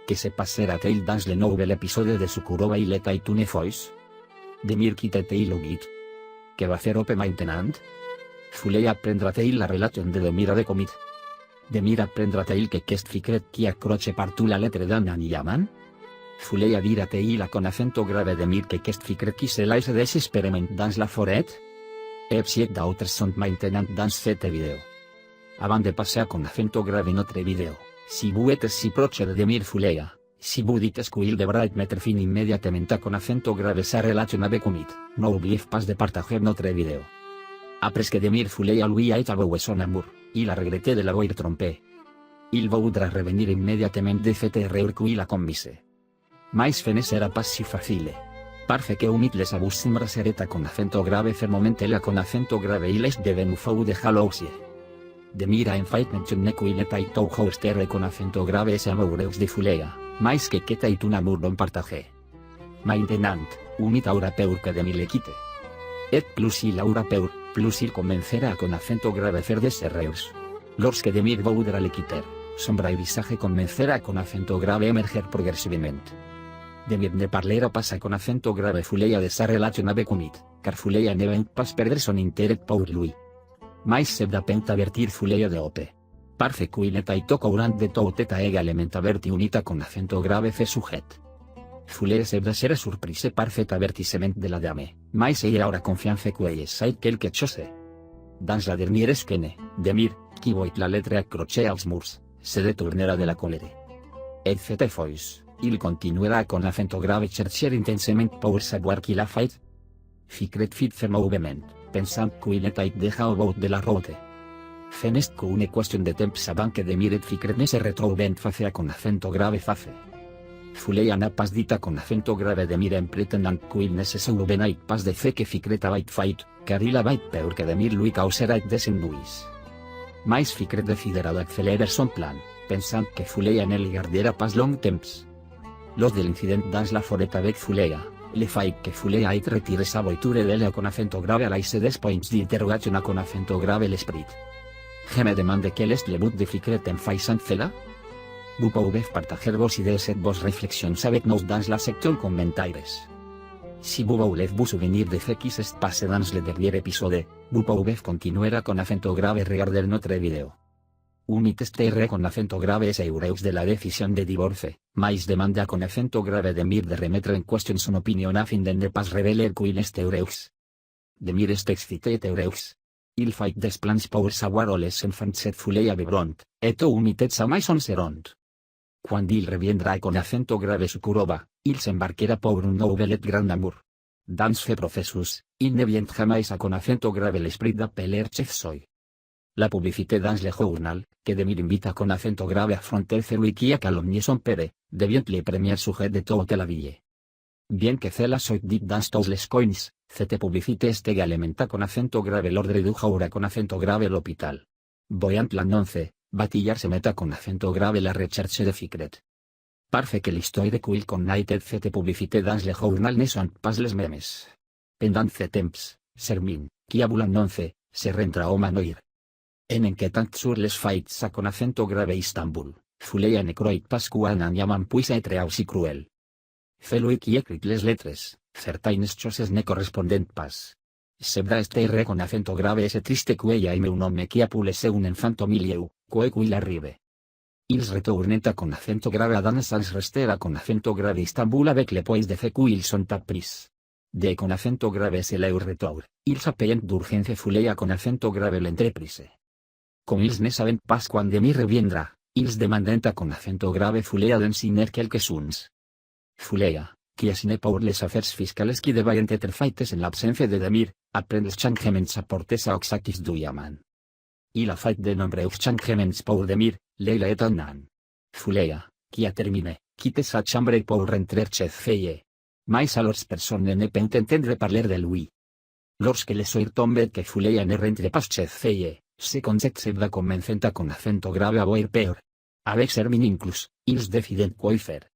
que se passera Tail dans le nouvel episode de Sukuroba i l'eta i Tune Fois. Demir quitte Tail Ogit. Que va fer Ope maintenant? Fulei apprendre a Tail la relation de Demir a de comit. Demir apprendre a Tail que qu'est ficret qui accroche partout la lettre d'Annan i Yaman? Fulei a dir a Tail a con acento grave Demir que qu'est ficret qui se laisse des experiment dans la forêt? Epsiec d'autres sont maintenant dans cette vidéo. Avant de passer a con acento grave notre vidéo, si vous êtes si proche de Demir Fuleia, si vous dites qu'il devrait mettre fin immédiatement a con acento grave sa relation avec comit, n'oubliez pas de partager notre vidéo. Après que Demir Fuleia lui a avoué son amour, il a regretté de l'avoir trompé. Il voudra revenir immédiatement de cette erreur qu'il a commise. Mais ce ne sera pas si facile. Parce que umit les abus simbrasereta con acento grave fermomentela con acento grave il est devenu fou de jalousie. Demir a en fait mentionné qu'il était tout hauster con acento grave ese amoureux de Fuleia, mais que était un amour non partagé. Maintenant, umit aura peur que Demir le quitte. Et plus il aura peur, plus il comencerà con acento grave fer des erreurs. Lorsque Demir voudra le quitter, sombra y visage comencerà con acento grave emerger progressivament. Demir ne parlera pas con acento grave Fuleia de sa relation avec comit, car Fuleia ne va pas perdre son intérêt pour lui. Mais se dapent avertir Fuleia de Ope. Parce qu'il était courant de tout eta également averti unita con acento grave fe sujet. Fuleia se da sera surprise par cet avertissement de la dame, mais ella aura confiance qu'elle sait quelque chose. Dans la dernière scène, Demir, qui voit la lettre accrochée als murs, se détournera de la colère. Et cette fois, il continuera con acento grave chercher intensément pour savoir qui l'a fait. Ficret fit fermement, pensant qu'il était déjà au bout de la route. Fenest qu'une question de temps avant que Demir et Ficret ne se retrouvent face con acento grave face. Fuleia n'a pas dit con acento grave Demir en pretendant qu'il ne se souvenait pas de fait que Ficret avait fait, car il avait peur que Demir lui causera des ennuis. Mais Ficret decidera d'accelerar son plan, pensant que Fuleia ne li gardera pas long temps. Los de l'incident dans la forêt avec Fuleia, le fait que Fuleia ait retiré sa voiture d'elle con acento grave a l'aise des points d'interrogation con acento grave l'esprit. Je me demande quel est le but de Ficret en faisant cela? Vous pouvez partager vos idees et vos réflexions avec nous dans la section commentaires. Si vous voulez vous souvenir de ce qui s'est passé dans le dernier épisode, vous pouvez continuer con acento grave et regarder notre vidéo. Umit estere con acento grave es eureus de la decisión de divorce, mais demanda con acento grave Demir de remettre en question son opinion a fin de ne pas reveler qu'il est eureus. Demir est excité et eureus. Il fait des plans pour savoir où les enfants set Fuleia vivront, et umit et sa maison seront. Quand il reviendra con acento grave Sukuroba, il s'embarquera pour un nouvel et grand amour. Dans ce processus, il ne vient jamais a con acento grave l'esprit d'appeler chef soy. La publicité dans le journal, que Demir invita con acento grave a affronter celui qui a calomnié son père, devient le premier sujet de toute la ville. Bien que cela soit dit dans tous les coins, cette publicité est également con acento grave l'ordre du jour con acento grave l'hôpital. Voyant l'annonce, Batillar se meta con acento grave la recherche de Ficret. Parce que l'histoire qu'il connaît cette publicité dans le journal ne sont pas les memes. Pendant ce temps, Sermin, qui a vu l'annonce, se rentra au manoir. En enquêtant sur les faits a con acento grave Istanbul, Fuleia ne croit pas qu'un Yaman puisse être aussi cruel. Celui qui écrit les lettres, certaines choses ne correspondent pas. Sebra estere con acento grave ese triste qu'ella aime un homme qui a pu laisser un enfant au milieu, quoi qu'il arrive. Ils retournent con acento grave a dans sans rester con acento grave Istanbul avec les poids de fait qu'ils sont appris. De con acento grave c'est leur retour, ils appellent d'urgence Fuleia con acento grave l'entreprise. Comme ils ne savent pas quand Demir reviendra, ils demandent con acento grave Fuleia d'enseigner quelques-uns. Fuleia, qui assigne pour les affaires fiscales qui devaient être faites en l'absence de Demir, apprend les changements apportés aux actifs du Yaman. Il a fait de nombreux changements pour Demir, Leila et Annan. Fuleia, qui a terminé, quitte sa chambre pour rentrer chez elle. Mais alors personne ne peut entendre parler de lui. Lorsque le soir tombe que Fuleia ne rentre pas chez elle, se concède se va commençant con acento grave a avoir peur. Avec Sermin inclus, ils décident quoi faire.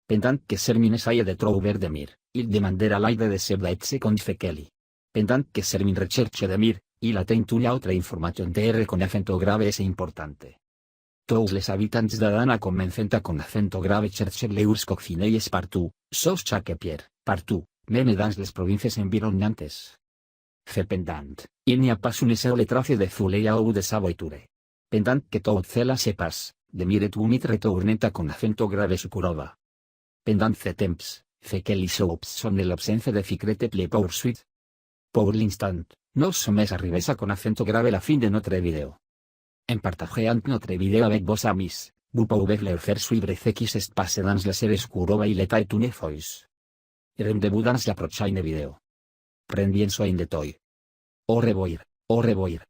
Pendant que Sermin essaye de trouver Demir, il demandera l'aide de Sebda et se confie qu'elle. Pendant que Sermin recherche Demir, il atteint une autre information TR con acento grave es importante. Tous les habitants d'Adana comencen a con acento grave chercher leurs coccinelles partout, sauf chaque pierre, partout, même dans les provinces environnantes. Cependant, il n'y a pas une seule trace de Zuleia ou de sa voiture. Pendant que tout cela se passe, Demir et Umit retournent a con acento grave su curova. Pendant ce temps, fait que les soupçonnent l'absence de secret et le poursuite. Pour l'instant, nous sommes arrivés a con acento grave la fin de notre vidéo. En partageant notre vidéo avec vos amis, vous pouvez leur faire suivre ce qui se passe dans la series Kurova et l'État et Tunefois. Rendez-vous dans la prochaine vidéo. Prenez bien soin de toi. Au revoir, au revoir.